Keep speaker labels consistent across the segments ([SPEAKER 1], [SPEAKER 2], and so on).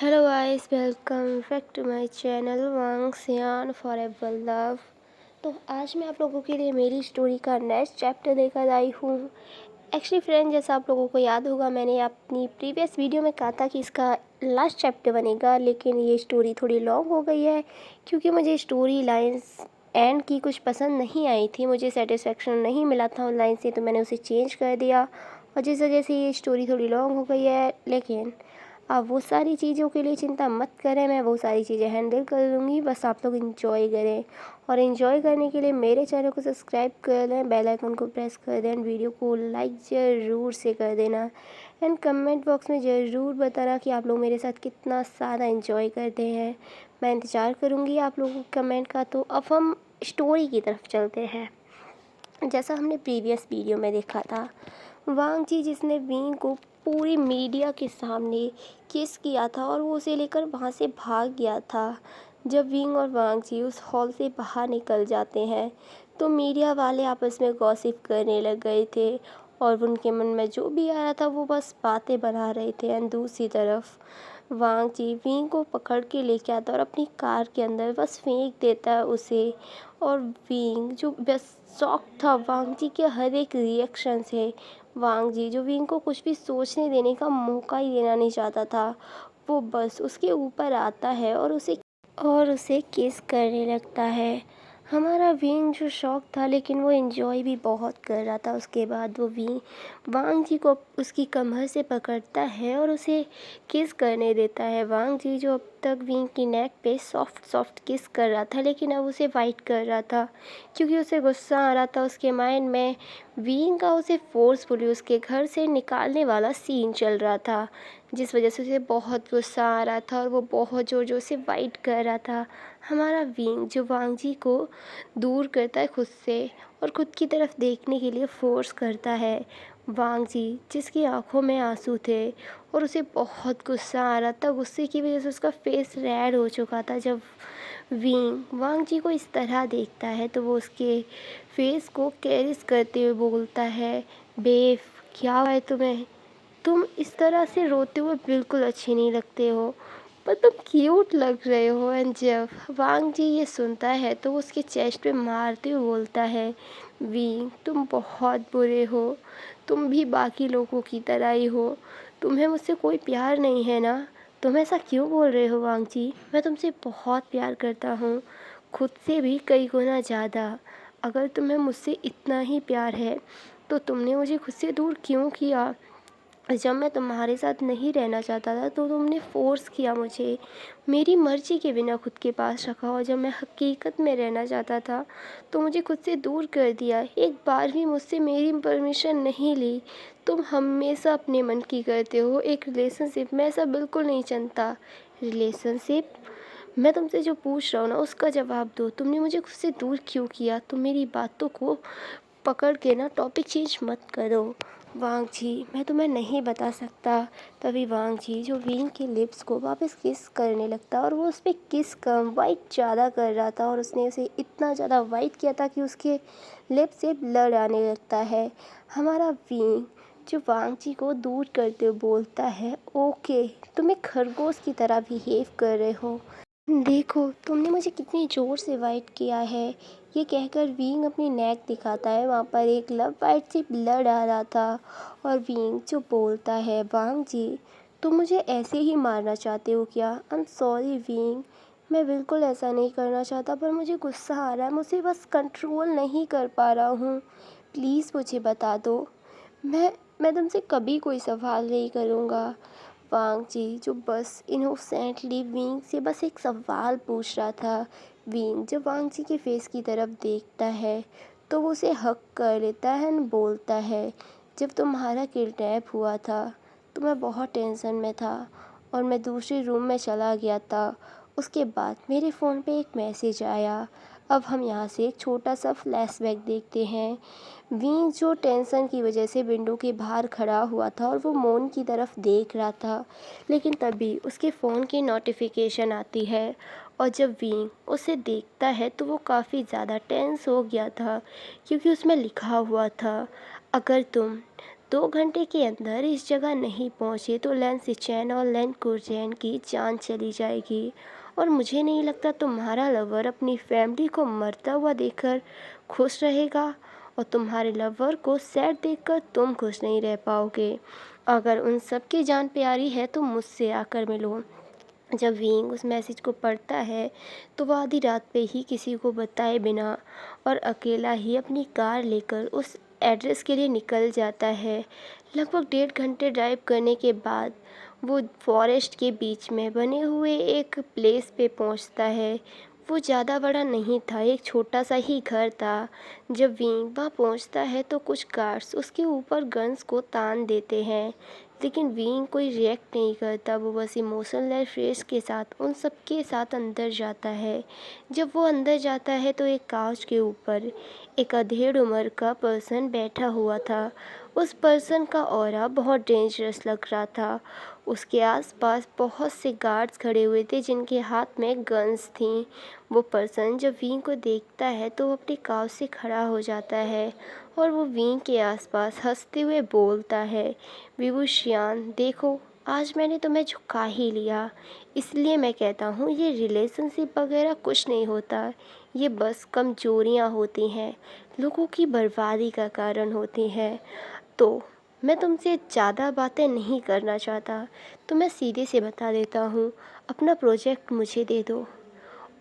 [SPEAKER 1] Hello guys, welcome back to my channel Wang Xian forever love. तो आज मैं आप लोगों के लिए मेरी स्टोरी का नेक्स्ट चैप्टर लेकर आई हूँ। एक्चुअली फ्रेंड, जैसा आप लोगों को याद होगा, मैंने अपनी प्रीवियस वीडियो में कहा था कि इसका लास्ट चैप्टर बनेगा, लेकिन ये स्टोरी थोड़ी लॉन्ग हो गई है क्योंकि मुझे स्टोरी लाइन्स एंड की कुछ पसंद नहीं आई थी, मुझे सेटिस्फेक्शन नहीं मिला था उन लाइन से, तो मैंने उसे चेंज कर दिया और जिस वजह से ये स्टोरी थोड़ी लॉन्ग हो गई है। लेकिन आप वो सारी चीज़ों के लिए चिंता मत करें, मैं वो सारी चीज़ें हैंडल कर लूँगी, बस आप लोग इंजॉय करें। और इन्जॉय करने के लिए मेरे चैनल को सब्सक्राइब कर लें, बेल आइकन को प्रेस कर दें, वीडियो को लाइक ज़रूर से कर देना एंड कमेंट बॉक्स में ज़रूर बताना कि आप लोग मेरे साथ कितना ज़्यादा इन्जॉय करते हैं। मैं इंतज़ार करूँगी आप लोगों के कमेंट का। तो अब हम स्टोरी की तरफ चलते हैं। जैसा हमने प्रीवियस वीडियो में देखा था, वांग जी जिसने वीन को पूरी मीडिया के सामने किस किया था और वो उसे लेकर वहाँ से भाग गया था। जब विंग और वांग जी उस हॉल से बाहर निकल जाते हैं तो मीडिया वाले आपस में गॉसिप करने लग गए थे और उनके मन में जो भी आ रहा था वो बस बातें बना रहे थे। एंड दूसरी तरफ वांग जी विंग को पकड़ के लेके आता और अपनी कार के अंदर बस फेंक देता है उसे। और विंग जो बस शॉक था वांग जी के हर एक रिएक्शन से। वांग जी जो विंग को कुछ भी सोचने देने का मौका ही देना नहीं चाहता था, वो बस उसके ऊपर आता है और उसे किस करने लगता है। हमारा विंग जो शौक था, लेकिन वो एंजॉय भी बहुत कर रहा था। उसके बाद वो विंग वांग जी को उसकी कमर से पकड़ता है और उसे किस करने देता है। वांग जी जो अब तक विंग की नेक पे सॉफ्ट सॉफ्ट किस कर रहा था, लेकिन अब उसे वाइट कर रहा था क्योंकि उसे गुस्सा आ रहा था। उसके माइंड में विंग का उसे फोर्सफुली उसके घर से निकालने वाला सीन चल रहा था, जिस वजह से उसे बहुत गुस्सा आ रहा था और वो बहुत ज़ोर ज़ोर से वाइट कर रहा था। हमारा विंग जो वांग जी को दूर करता है खुद से और खुद की तरफ देखने के लिए फोर्स करता है। वांग जी जिसकी आंखों में आंसू थे और उसे बहुत गुस्सा आ रहा था, गुस्से की वजह से उसका फेस रेड हो चुका था। जब विंग वांग जी को इस तरह देखता है तो वो उसके फेस को कैरिस करते हुए बोलता है, बेव क्या हुआ है तुम्हें? तुम इस तरह से रोते हुए बिल्कुल अच्छे नहीं लगते हो, पर तुम क्यूट लग रहे हो। एंड जब वांग जी ये सुनता है तो वो उसके चेस्ट पे मारते हुए बोलता है, वी तुम बहुत बुरे हो, तुम भी बाकी लोगों की तरह ही हो, तुम्हें मुझसे कोई प्यार नहीं है ना? तुम ऐसा क्यों बोल रहे हो वांग जी? मैं तुमसे बहुत प्यार करता हूँ, खुद से भी कई गुना ज़्यादा। अगर तुम्हें मुझसे इतना ही प्यार है तो तुमने मुझे खुद से दूर क्यों किया? जब मैं तुम्हारे साथ नहीं रहना चाहता था तो तुमने फ़ोर्स किया मुझे, मेरी मर्ज़ी के बिना खुद के पास रखा, और जब मैं हकीकत में रहना चाहता था तो मुझे खुद से दूर कर दिया। एक बार भी मुझसे मेरी परमिशन नहीं ली। तुम हमेशा अपने मन की करते हो। एक रिलेशनशिप में ऐसा बिल्कुल नहीं चलता। रिलेशनशिप, मैं तुमसे जो पूछ रहा हूँ ना उसका जवाब दो। तुमने मुझे खुद से दूर क्यों किया? तुम मेरी बातों को पकड़ के ना टॉपिक चेंज मत करो। वांग जी मैं तुम्हें नहीं बता सकता। तभी वांग जी जो विंग के लिप्स को वापस किस करने लगता और वो उस पर किस कम वाइट ज़्यादा कर रहा था और उसने उसे इतना ज़्यादा वाइट किया था कि उसके लिप्स से ब्लड आने लगता है। हमारा विंग जो वांग जी को दूर करते हुए बोलता है, ओके तुम एक खरगोश की तरह बिहेव कर रहे हो, देखो तुमने मुझे कितनी ज़ोर से वाइट किया है। ये कहकर विंग अपनी नेक दिखाता है, वहाँ पर एक लव बाइट से ब्लड आ रहा था। और विंग जो बोलता है, वांग जी तुम मुझे ऐसे ही मारना चाहते हो क्या? आई एम सॉरी विंग, मैं बिल्कुल ऐसा नहीं करना चाहता, पर मुझे गुस्सा आ रहा है, मुझे बस कंट्रोल नहीं कर पा रहा हूँ, प्लीज़ मुझे बता दो। मैं मैं तुमसे कभी कोई सवाल नहीं करूँगा। वांग जी जो बस इनोसेंटली विंग से बस एक सवाल पूछ रहा था। विंग जब वांग जी के फेस की तरफ देखता है तो वो उसे हक कर लेता है एंड बोलता है, जब तुम्हारा किडनैप हुआ था तो मैं बहुत टेंशन में था और मैं दूसरे रूम में चला गया था। उसके बाद मेरे फ़ोन पे एक मैसेज आया। अब हम यहाँ से एक छोटा सा फ्लैशबैक देखते हैं। विंग जो टेंशन की वजह से विंडो के बाहर खड़ा हुआ था और वो मोन की तरफ देख रहा था, लेकिन तभी उसके फ़ोन की नोटिफिकेशन आती है और जब विंग उसे देखता है तो वो काफ़ी ज़्यादा टेंस हो गया था क्योंकि उसमें लिखा हुआ था, अगर तुम 2 घंटे के अंदर इस जगह नहीं पहुँचे तो लेन सिचेन और लेन कुरजैन की जान चली जाएगी। और मुझे नहीं लगता तुम्हारा लवर अपनी फैमिली को मरता हुआ देखकर खुश रहेगा, और तुम्हारे लवर को सैड देखकर तुम खुश नहीं रह पाओगे। अगर उन सब की जान प्यारी है तो मुझसे आकर मिलो। जब विंग उस मैसेज को पढ़ता है तो वह आधी रात पे ही किसी को बताए बिना और अकेला ही अपनी कार लेकर उस एड्रेस के लिए निकल जाता है। लगभग 1.5 घंटे ड्राइव करने के बाद वो फॉरेस्ट के बीच में बने हुए एक प्लेस पे पहुंचता है। वो ज़्यादा बड़ा नहीं था, एक छोटा सा ही घर था। जब विंग वहाँ पहुंचता है तो कुछ गार्ड्स उसके ऊपर गन्स को तान देते हैं, लेकिन विंग कोई रिएक्ट नहीं करता। वो बस इमोशनलेस फेस के साथ उन सब के साथ अंदर जाता है। जब वो अंदर जाता है तो एक काउच के ऊपर एक अधेड़ उम्र का पर्सन बैठा हुआ था। उस पर्सन का ऑरा बहुत डेंजरस लग रहा था। उसके आसपास बहुत से गार्ड्स खड़े हुए थे जिनके हाथ में गन्स थीं। वो पर्सन जब विंग को देखता है तो वो अपनी काउच से खड़ा हो जाता है और वो विंग के आसपास हंसते हुए बोलता है, विभूषियान देखो, आज मैंने तुम्हें झुका ही लिया। इसलिए मैं कहता हूँ ये रिलेशनशिप वगैरह कुछ नहीं होता, ये बस कमजोरियाँ होती हैं, लोगों की बर्बादी का कारण होती हैं। तो मैं तुमसे ज़्यादा बातें नहीं करना चाहता, तो मैं सीधे से बता देता हूँ, अपना प्रोजेक्ट मुझे दे दो।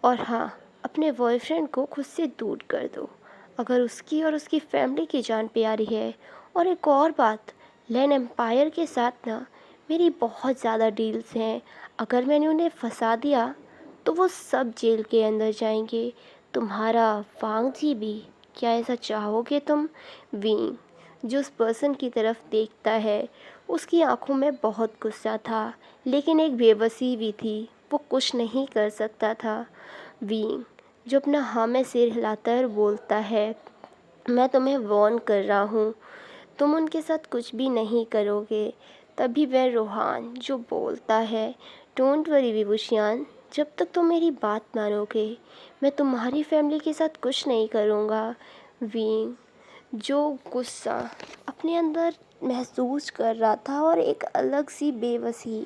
[SPEAKER 1] और हाँ, अपने बॉयफ्रेंड को खुद से दूर कर दो अगर उसकी और उसकी फैमिली की जान प्यारी है। और एक और बात, लैन एम्पायर के साथ ना मेरी बहुत ज़्यादा डील्स हैं। अगर मैंने उन्हें फंसा दिया तो वो सब जेल के अंदर जाएंगे, तुम्हारा वांग जी भी। क्या ऐसा चाहोगे तुम? विंग जो उस पर्सन की तरफ देखता है, उसकी आंखों में बहुत गुस्सा था लेकिन एक बेबसी भी थी, वो कुछ नहीं कर सकता था। विंग जो अपना हाँ में सिर हिलाता है और बोलता है, मैं तुम्हें वॉर्न कर रहा हूँ, तुम उनके साथ कुछ भी नहीं करोगे। तभी वह रोहान जो बोलता है, डोंट वरी विभूषियान, जब तक तुम मेरी बात मानोगे मैं तुम्हारी फैमिली के साथ कुछ नहीं करूँगा। विंग जो गुस्सा अपने अंदर महसूस कर रहा था और एक अलग सी बेबसी,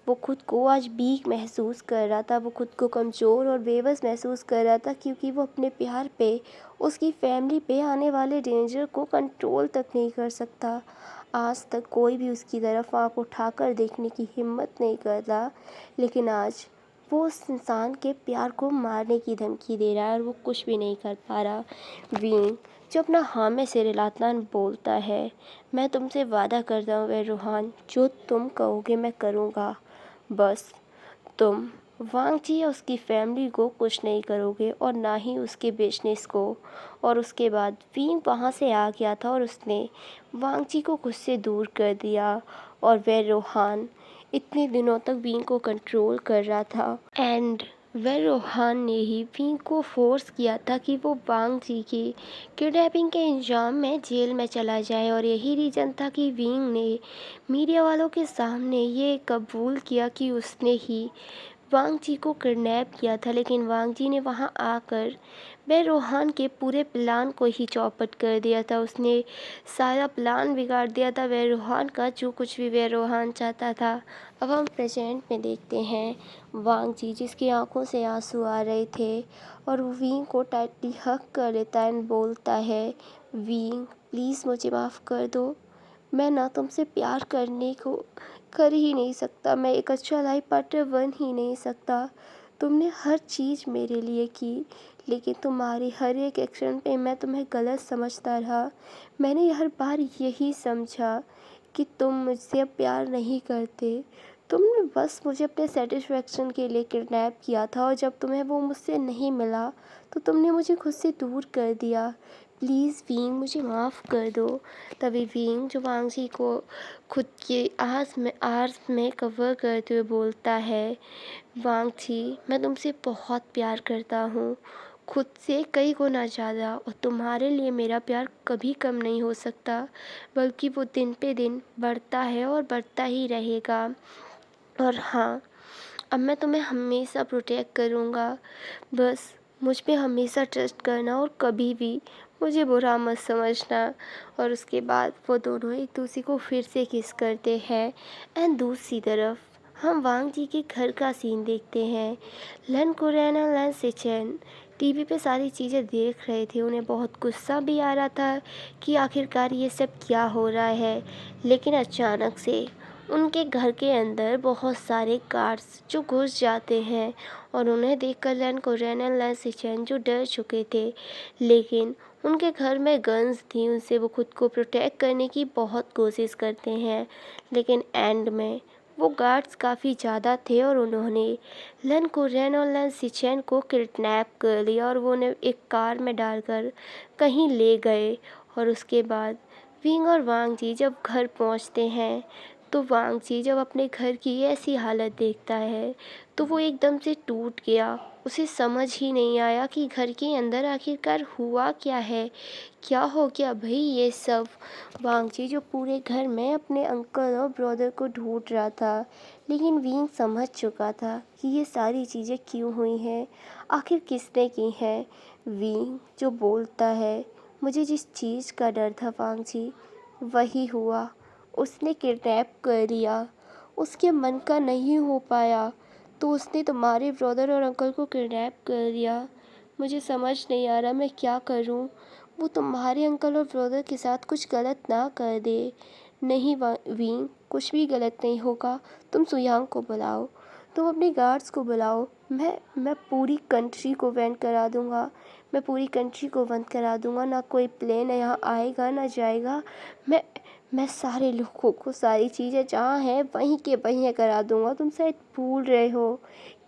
[SPEAKER 1] वो खुद को आज वीक महसूस कर रहा था, वो खुद को कमज़ोर और बेबस महसूस कर रहा था क्योंकि वो अपने प्यार पे, उसकी फैमिली पे आने वाले डेंजर को कंट्रोल तक नहीं कर सकता। आज तक कोई भी उसकी तरफ आँख उठाकर देखने की हिम्मत नहीं करता, लेकिन आज वो उस इंसान के प्यार को मारने की धमकी दे रहा है और वो कुछ भी नहीं कर पा रहा। विंग जो अपना हाँ में सिर हिलाता बोलता है, मैं तुमसे वादा करता हूँ वे रूहान, जो तुम कहोगे मैं करूँगा, बस तुम वांग जी या उसकी फैमिली को कुछ नहीं करोगे और ना ही उसके बिजनेस को। और उसके बाद विंग वहाँ से आ गया था और उसने वांग जी को खुद से दूर कर दिया। और वह रोहान इतने दिनों तक विंग को कंट्रोल कर रहा था एंड वह रोहान ने ही विंग को फोर्स किया था कि वो वांग जी की किडनैपिंग के इंजाम में जेल में चला जाए। और यही रीज़न था कि विंग ने मीडिया वालों के सामने ये कबूल किया कि उसने ही वांग जी को किडनैप किया था। लेकिन वांग जी ने वहां आकर वह रोहान के पूरे प्लान को ही चौपट कर दिया था, उसने सारा प्लान बिगाड़ दिया था वह रोहान का, जो कुछ भी वह रोहान चाहता था। अब हम प्रेजेंट में देखते हैं वांग जी जिसकी आंखों से आंसू आ रहे थे और वो विंग को टाइटली हक कर लेता है एंड बोलता है, विंग प्लीज़ मुझे माफ़ कर दो, मैं ना तुमसे प्यार करने को कर ही नहीं सकता, मैं एक अच्छा लाइफ पार्टनर बन ही नहीं सकता। तुमने हर चीज़ मेरे लिए की, लेकिन तुम्हारे हर एक एक्शन पे मैं तुम्हें गलत समझता रहा। मैंने हर बार यही समझा कि तुम मुझसे अब प्यार नहीं करते, तुमने बस मुझे अपने सेटिस्फेक्शन के लिए किडनैप किया था और जब तुम्हें वो मुझसे नहीं मिला तो तुमने मुझे खुद से दूर कर दिया। प्लीज़ विंग मुझे माफ़ कर दो। तभी विंग जो वांग जी को खुद के आर्स में कवर करते हुए बोलता है, वांग जी मैं तुमसे बहुत प्यार करता हूँ, खुद से कई गुना ज़्यादा, और तुम्हारे लिए मेरा प्यार कभी कम नहीं हो सकता, बल्कि वो दिन पे दिन बढ़ता है और बढ़ता ही रहेगा। और हाँ, अब मैं तुम्हें हमेशा प्रोटेक्ट करूँगा, बस मुझ पे हमेशा ट्रस्ट करना और कभी भी मुझे बुरा मत समझना। और उसके बाद वो दोनों एक दूसरे को फिर से किस करते हैं। एंड दूसरी तरफ हम वांग जी के घर का सीन देखते हैं। लन कुरैन और लन सिचेन टीवी पे सारी चीज़ें देख रहे थे। उन्हें बहुत गुस्सा भी आ रहा था कि आखिरकार ये सब क्या हो रहा है। लेकिन अचानक से उनके घर के अंदर बहुत सारे गार्ड्स जो घुस जाते हैं और उन्हें देखकर लन कुरैन और लन सिचेन जो डर चुके थे, लेकिन उनके घर में गन्स थी, उनसे वो खुद को प्रोटेक्ट करने की बहुत कोशिश करते हैं। लेकिन एंड में वो गार्ड्स काफ़ी ज़्यादा थे और उन्होंने लन कुरैन और लन सिचेन को किडनैप कर लिया और वो उन्हें एक कार में डालकर कहीं ले गए। और उसके बाद विंग और वांग जी जब घर पहुंचते हैं तो वांग जी जब अपने घर की ऐसी हालत देखता है तो वो एकदम से टूट गया। उसे समझ ही नहीं आया कि घर के अंदर आखिरकार हुआ क्या है, क्या हो गया भाई ये सब। वांग जी जो पूरे घर में अपने अंकल और ब्रदर को ढूंढ रहा था, लेकिन विंग समझ चुका था कि ये सारी चीज़ें क्यों हुई हैं, आखिर किसने की हैं। विंग जो बोलता है, मुझे जिस चीज़ का डर था वांग जी वही हुआ, उसने किडनैप कर लिया। उसके मन का नहीं हो पाया तो उसने तुम्हारे ब्रदर और अंकल को किडनैप कर लिया। मुझे समझ नहीं आ रहा मैं क्या करूं। वो तुम्हारे अंकल और ब्रदर के साथ कुछ गलत ना कर दे। नहीं विंग, कुछ भी गलत नहीं होगा। तुम सुयांग को बुलाओ, तुम अपने गार्ड्स को बुलाओ। मैं पूरी कंट्री को बैंड करा दूंगा। मैं पूरी कंट्री को बंद करा दूंगा। ना कोई प्लेन यहाँ आएगा ना जाएगा। मैं सारे लोगों को सारी चीज़ें जहाँ हैं वहीं के वहीं करा दूंगा। तुम शायद भूल रहे हो,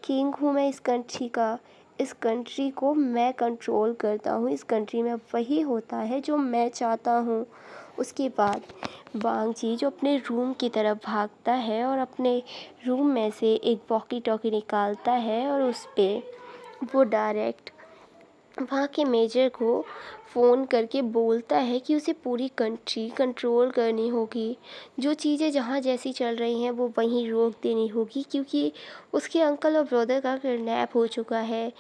[SPEAKER 1] किंग हूँ मैं इस कंट्री का। इस कंट्री को मैं कंट्रोल करता हूँ। इस कंट्री में वही होता है जो मैं चाहता हूँ। उसके बाद वांग जी जो अपने रूम की तरफ भागता है और अपने रूम में से एक वॉकी टॉकी निकालता है और उस पर वो डायरेक्ट वहाँ के मेजर को फ़ोन करके बोलता है कि उसे पूरी कंट्री कंट्रोल करनी होगी। जो चीज़ें जहाँ जैसी चल रही हैं वो वहीं रोक देनी होगी, क्योंकि उसके अंकल और ब्रदर का किडनैप हो चुका है।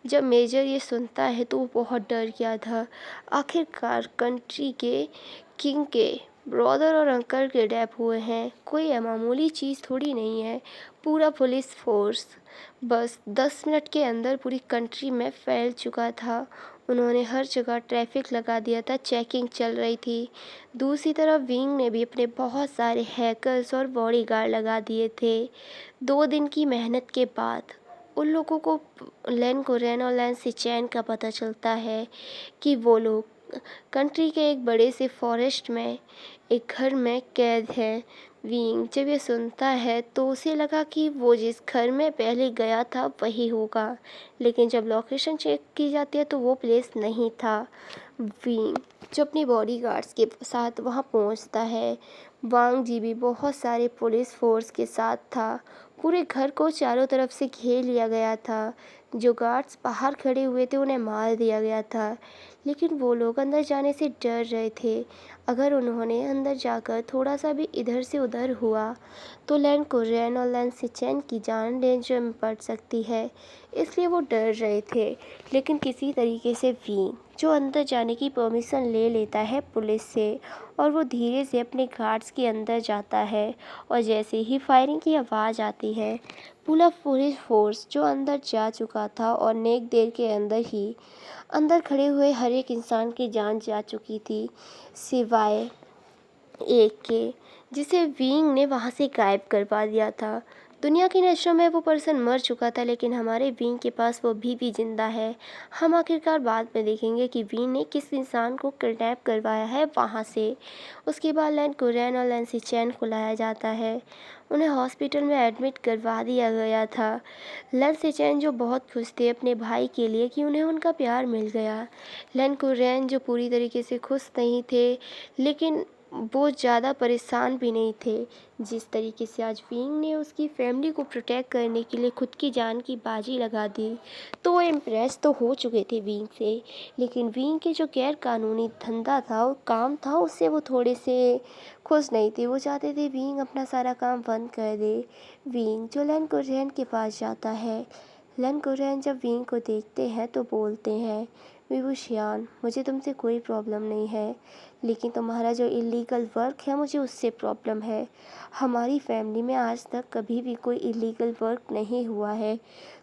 [SPEAKER 1] जब मेजर ये सुनता है तो वो बहुत डर गया था। आखिरकार कंट्री के किंग के ब्रदर और अंकल किडनैप हुए हैं, कोई मामूली चीज़ थोड़ी नहीं है। पूरा पुलिस फोर्स बस 10 मिनट के अंदर पूरी कंट्री में फैल चुका था। उन्होंने हर जगह ट्रैफिक लगा दिया था, चेकिंग चल रही थी। दूसरी तरफ विंग ने भी अपने बहुत सारे हैकर्स और बॉडीगार्ड लगा दिए थे। 2 दिन की मेहनत के बाद उन लोगों को लन कुरैन और लन सिचेन का पता चलता है कि वो लोग कंट्री के एक बड़े से फॉरेस्ट में एक घर में कैद है। विंग जब ये सुनता है तो उसे लगा कि वो जिस घर में पहले गया था वही होगा, लेकिन जब लोकेशन चेक की जाती है तो वो प्लेस नहीं था। विंग जो अपने बॉडीगार्ड्स के साथ वहाँ पहुँचता है। वांग जी भी बहुत सारे पुलिस फोर्स के साथ था। पूरे घर को चारों तरफ से घेर लिया गया था। जो गार्ड्स बाहर खड़े हुए थे उन्हें मार दिया गया था, लेकिन वो लोग अंदर जाने से डर रहे थे। अगर उन्होंने अंदर जाकर थोड़ा सा भी इधर से उधर हुआ तो लन कुरैन और लन सिचेन की जान डेंजर में पड़ सकती है, इसलिए वो डर रहे थे। लेकिन किसी तरीके से विंग जो अंदर जाने की परमिशन ले लेता है पुलिस से और वो धीरे से अपने गार्ड्स के अंदर जाता है। और जैसे ही फायरिंग की आवाज़ आती है, पूरा पुलिस फोर्स जो अंदर जा चुका था और नेक देर के अंदर ही अंदर खड़े हुए हर एक इंसान की जान जा चुकी थी, सिवाय एक के जिसे विंग ने वहाँ से गायब करवा दिया था। दुनिया की नज़रों में वो पर्सन मर चुका था, लेकिन हमारे विंग के पास वो भी जिंदा है। हम आखिरकार बाद में देखेंगे कि विंग ने किस इंसान को किडनैप करवाया है वहाँ से। उसके बाद लन कुरैन और लन सिचेन को लाया जाता है। उन्हें हॉस्पिटल में एडमिट करवा दिया गया था। लन सिचेन जो बहुत खुश थे अपने भाई के लिए कि उन्हें उनका प्यार मिल गया। लन कुरैन जो पूरी तरीके से खुश नहीं थे, लेकिन वो ज़्यादा परेशान भी नहीं थे। जिस तरीके से आज विंग ने उसकी फैमिली को प्रोटेक्ट करने के लिए खुद की जान की बाजी लगा दी, तो वो इम्प्रेस तो हो चुके थे विंग से, लेकिन विंग के जो गैर कानूनी धंधा था और काम था उससे वो थोड़े से खुश नहीं थे। वो चाहते थे विंग अपना सारा काम बंद कर दे। विंग जो लन कुरैन के पास जाता है, लन कुरैन जब विंग को देखते हैं तो बोलते हैं, विभूषियान, मुझे तुमसे कोई प्रॉब्लम नहीं है, लेकिन तुम्हारा जो इलीगल वर्क है मुझे उससे प्रॉब्लम है। हमारी फैमिली में आज तक कभी भी कोई इलीगल वर्क नहीं हुआ है,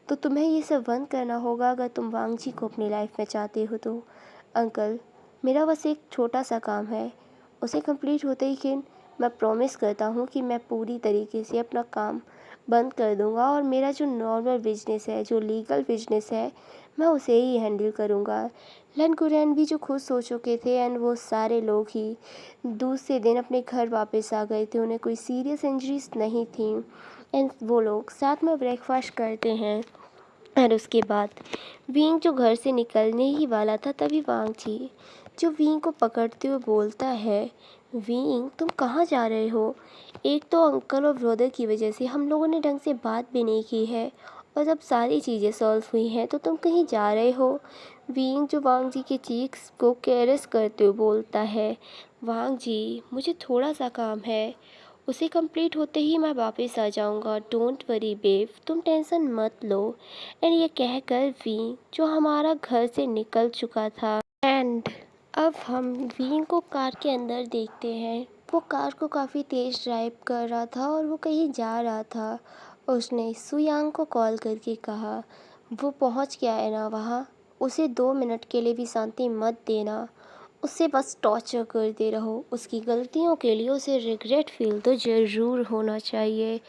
[SPEAKER 1] तो तुम्हें ये सब बंद करना होगा अगर तुम वांग जी को अपनी लाइफ में चाहते हो तो। अंकल, मेरा बस एक छोटा सा काम है, उसे कंप्लीट होते ही मैं प्रॉमिस करता हूँ कि मैं पूरी तरीके से अपना काम बंद कर दूँगा और मेरा जो नॉर्मल बिजनेस है, जो लीगल बिजनेस है, मैं उसे ही हैंडल करूँगा। लन कुरैन भी जो खुश हो चुके थे एंड वो सारे लोग ही दूसरे दिन अपने घर वापस आ गए थे, उन्हें कोई सीरियस इंजरीज नहीं थी एंड वो लोग साथ में ब्रेकफास्ट करते हैं। और उसके बाद विंग जो घर से निकलने ही वाला था तभी वांग जी जो विंग को पकड़ते हुए बोलता है, विंग तुम कहाँ जा रहे हो? एक तो अंकल और ब्रदर की वजह से हम लोगों ने ढंग से बात भी नहीं की है और जब सारी चीज़ें सॉल्व हुई हैं तो तुम कहीं जा रहे हो? विंग जो वांग जी के चीक्स को कैरेस करते हुए बोलता है, वांग जी मुझे थोड़ा सा काम है, उसे कंप्लीट होते ही मैं वापस आ जाऊंगा। डोंट वरी बेब, तुम टेंशन मत लो। एंड ये कहकर वी जो हमारा घर से निकल चुका था एंड अब हम वी को कार के अंदर देखते हैं। वो कार को काफ़ी तेज़ ड्राइव कर रहा था और वो कहीं जा रहा था। उसने सुयांग को कॉल करके कहा, वो पहुंच गया है ना वहाँ, उसे 2 मिनट के लिए भी शांति मत देना, उससे बस टॉर्चर करते रहो। उसकी गलतियों के लिए उसे रिग्रेट फील तो ज़रूर होना चाहिए।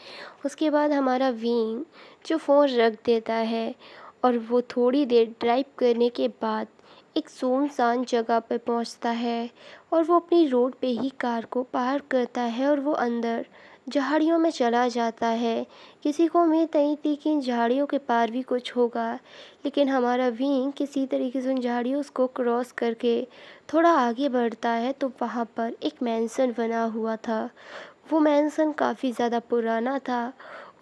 [SPEAKER 1] उसके बाद हमारा विंग जो फ़ोन रख देता है और वो थोड़ी देर ड्राइव करने के बाद एक सुनसान जगह पर पहुंचता है और वो अपनी रोड पे ही कार को पार्क करता है और वो अंदर झाड़ियों में चला जाता है। किसी को उम्मीद नहीं थी कि इन झाड़ियों के पार भी कुछ होगा, लेकिन हमारा विंग किसी तरीके से उन झाड़ियों को क्रॉस करके थोड़ा आगे बढ़ता है तो वहाँ पर एक मैंसन बना हुआ था। वो मैंसन काफ़ी ज़्यादा पुराना था,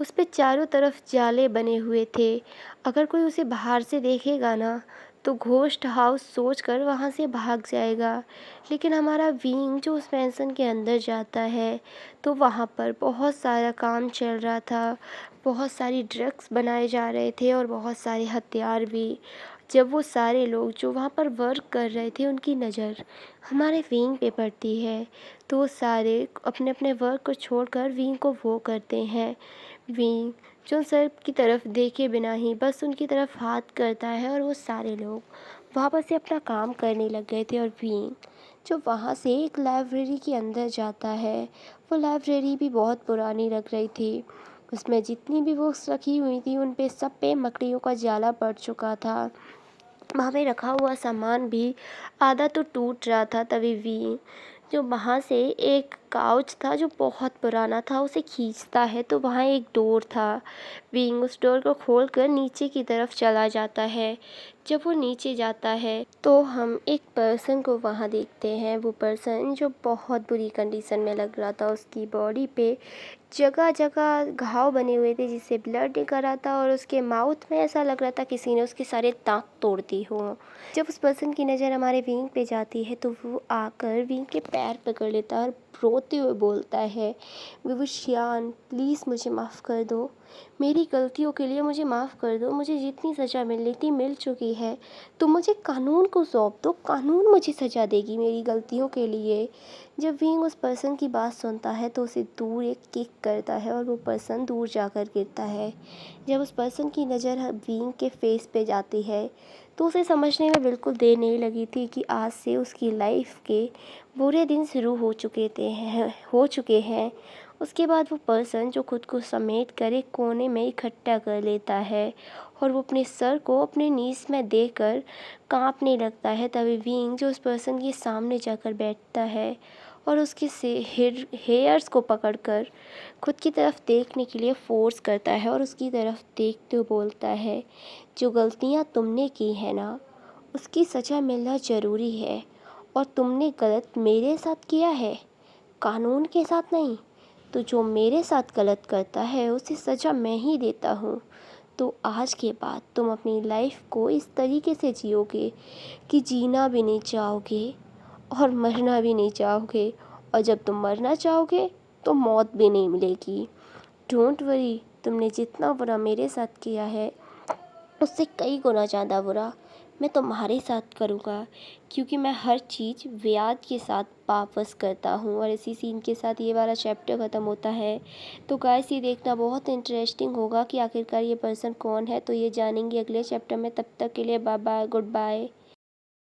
[SPEAKER 1] उस पे चारों तरफ जाले बने हुए थे। अगर कोई उसे बाहर से देखेगा ना तो घोस्ट हाउस सोचकर वहाँ से भाग जाएगा। लेकिन हमारा विंग जो उस मैंसन के अंदर जाता है तो वहाँ पर बहुत सारा काम चल रहा था, बहुत सारी ड्रग्स बनाए जा रहे थे और बहुत सारे हथियार भी। जब वो सारे लोग जो वहाँ पर वर्क कर रहे थे उनकी नज़र हमारे विंग पे पड़ती है तो वो सारे अपने अपने वर्क को छोड़कर विंग को वो करते हैं। विंग जो सर की तरफ देखे बिना ही बस उनकी तरफ हाथ करता है और वो सारे लोग वापस से अपना काम करने लग गए थे। और विंग जो वहाँ से एक लाइब्रेरी के अंदर जाता है, वो लाइब्रेरी भी बहुत पुरानी लग रही थी। उसमें जितनी भी बुक्स रखी हुई थी उन पे सब पे मकड़ियों का जाला पड़ चुका था। वहाँ पे रखा हुआ सामान भी आधा तो टूट रहा था। तभी वी जो वहाँ से एक काउच था जो बहुत पुराना था उसे खींचता है तो वहाँ एक डोर था। विंग उस डोर को खोलकर नीचे की तरफ चला जाता है। जब वो नीचे जाता है तो हम एक पर्सन को वहाँ देखते हैं। वो पर्सन जो बहुत बुरी कंडीशन में लग रहा था, उसकी बॉडी पे जगह जगह घाव बने हुए थे जिससे ब्लड निकल रहा था और उसके माउथ में ऐसा लग रहा था किसी ने उसके सारे दांत तोड़ दी हो। जब उस पर्सन की नज़र हमारे विंग पे जाती है तो वो आकर विंग के पैर पकड़ लेता है और रोते हुए बोलता है, विभूषियान प्लीज़ मुझे माफ़ कर दो, मेरी गलतियों के लिए मुझे माफ़ कर दो, मुझे जितनी सज़ा मिलनी थी मिल चुकी है, तुम मुझे कानून को सौंप दो, कानून मुझे सज़ा देगी मेरी गलतियों के लिए। जब विंग उस पर्सन की बात सुनता है तो उसे दूर एक किक करता है और वो पर्सन दूर जाकर गिरता है। जब उस पर्सन की नज़र विंग के फेस पे जाती है तो उसे समझने में बिल्कुल देर नहीं लगी थी कि आज से उसकी लाइफ के बुरे दिन शुरू हो चुके हैं। उसके बाद वो पर्सन जो खुद को समेट कर एक कोने में इकट्ठा कर लेता है और वो अपने सर को अपने नीज में देकर कांपने लगता है। तभी विंग जो उस पर्सन के सामने जाकर बैठता है और उसके हेयर्स को पकड़कर खुद की तरफ देखने के लिए फोर्स करता है और उसकी तरफ देखते हुए बोलता है, जो गलतियाँ तुमने की है ना उसकी सज़ा मिलना ज़रूरी है और तुमने गलत मेरे साथ किया है, कानून के साथ नहीं। तो जो मेरे साथ गलत करता है उसे सज़ा मैं ही देता हूँ। तो आज के बाद तुम अपनी लाइफ को इस तरीके से जियोगे कि जीना भी नहीं चाहोगे और मरना भी नहीं चाहोगे, और जब तुम मरना चाहोगे तो मौत भी नहीं मिलेगी। डोंट वरी, तुमने जितना बुरा मेरे साथ किया है उससे कई गुना ज़्यादा बुरा मैं तुम्हारे साथ करूँगा, क्योंकि मैं हर चीज़ ब्याज के साथ वापस करता हूँ। और इसी सीन के साथ ये वाला चैप्टर ख़त्म होता है। तो गाइस ये देखना बहुत इंटरेस्टिंग होगा कि आखिरकार ये पर्सन कौन है। तो ये जानेंगे अगले चैप्टर में। तब तक के लिए बाय बाय, गुड बाय।